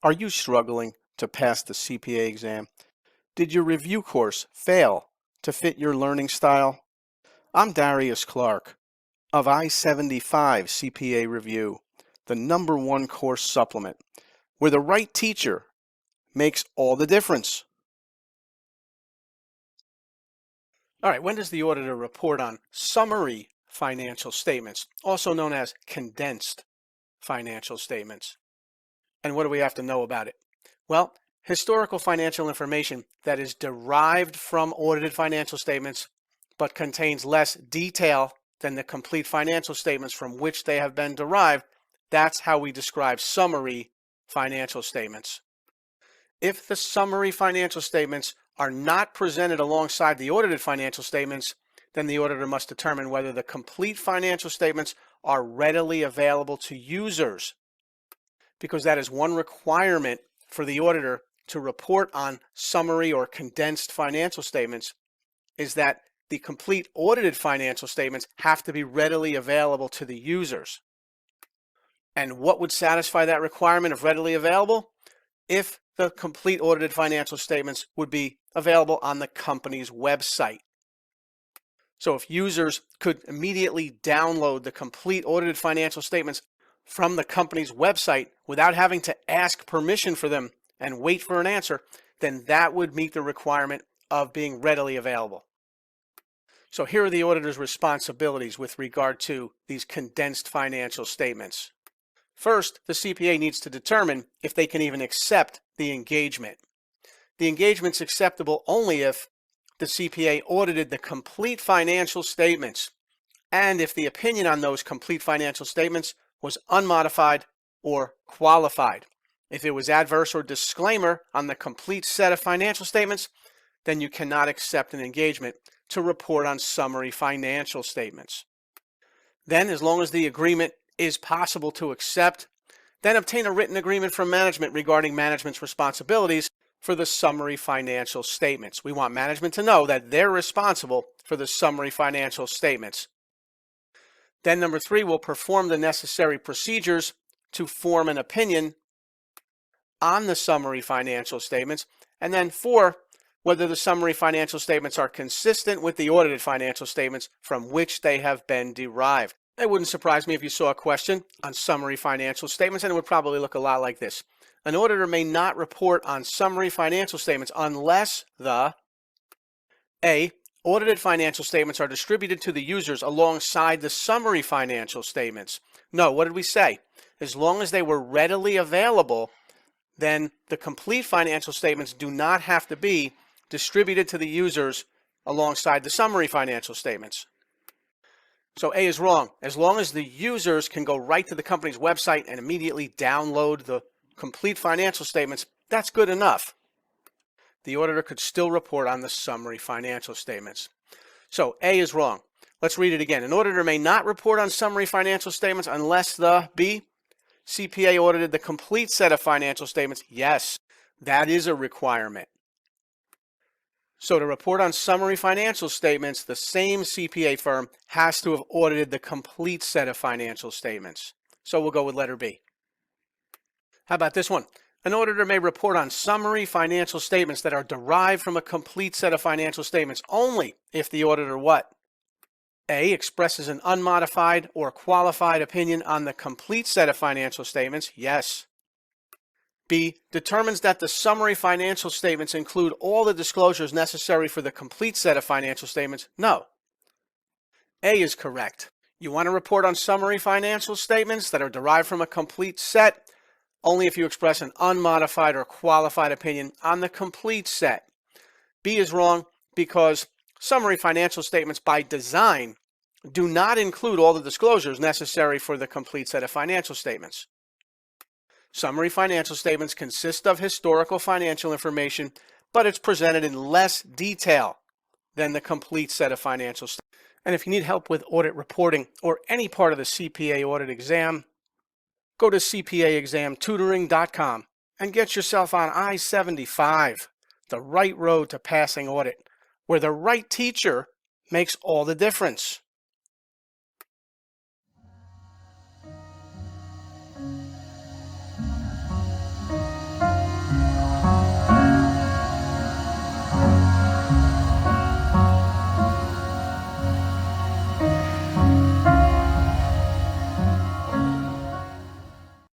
Are you struggling to pass the CPA exam? Did your review course fail to fit your learning style? I'm Darius Clark of I-75 CPA Review, the #1 course supplement, where the right teacher makes all the difference. All right, when does the auditor report on summary financial statements, also known as condensed financial statements? And what do we have to know about it? Well, historical financial information that is derived from audited financial statements but contains less detail than the complete financial statements from which they have been derived, that's how we describe summary financial statements. If the summary financial statements are not presented alongside the audited financial statements, then the auditor must determine whether the complete financial statements are readily available to users, because that is one requirement for the auditor to report on summary or condensed financial statements, is that the complete audited financial statements have to be readily available to the users. And what would satisfy that requirement of readily available? If the complete audited financial statements would be available on the company's website. So if users could immediately download the complete audited financial statements from the company's website without having to ask permission for them and wait for an answer, then that would meet the requirement of being readily available. So here are the auditor's responsibilities with regard to these condensed financial statements. First, the CPA needs to determine if they can even accept the engagement. The engagement's acceptable only if the CPA audited the complete financial statements and if the opinion on those complete financial statements was unmodified or qualified. If it was adverse or disclaimer on the complete set of financial statements, then you cannot accept an engagement to report on summary financial statements. Then, as long as the agreement is possible to accept, then obtain a written agreement from management regarding management's responsibilities for the summary financial statements. We want management to know that they're responsible for the summary financial statements. Then number 3, we'll perform the necessary procedures to form an opinion on the summary financial statements. And then 4, whether the summary financial statements are consistent with the audited financial statements from which they have been derived. It wouldn't surprise me if you saw a question on summary financial statements, and it would probably look a lot like this. An auditor may not report on summary financial statements unless the A. Audited financial statements are distributed to the users alongside the summary financial statements. No, what did we say? As long as they were readily available, then the complete financial statements do not have to be distributed to the users alongside the summary financial statements. So A is wrong. As long as the users can go right to the company's website and immediately download the complete financial statements, that's good enough. The auditor could still report on the summary financial statements. So A is wrong. Let's read it again. An auditor may not report on summary financial statements unless the B. CPA audited the complete set of financial statements. Yes, that is a requirement. So to report on summary financial statements, the same CPA firm has to have audited the complete set of financial statements. So we'll go with letter B. How about this one? An auditor may report on summary financial statements that are derived from a complete set of financial statements only if the auditor what? A. Expresses an unmodified or qualified opinion on the complete set of financial statements. Yes. B. Determines that the summary financial statements include all the disclosures necessary for the complete set of financial statements. No. A is correct. You want to report on summary financial statements that are derived from a complete set only if you express an unmodified or qualified opinion on the complete set. B is wrong because summary financial statements by design do not include all the disclosures necessary for the complete set of financial statements. Summary financial statements consist of historical financial information, but it's presented in less detail than the complete set of financial statements. And if you need help with audit reporting or any part of the CPA audit exam, go to cpaexamtutoring.com and get yourself on I-75, the right road to passing audit, where the right teacher makes all the difference.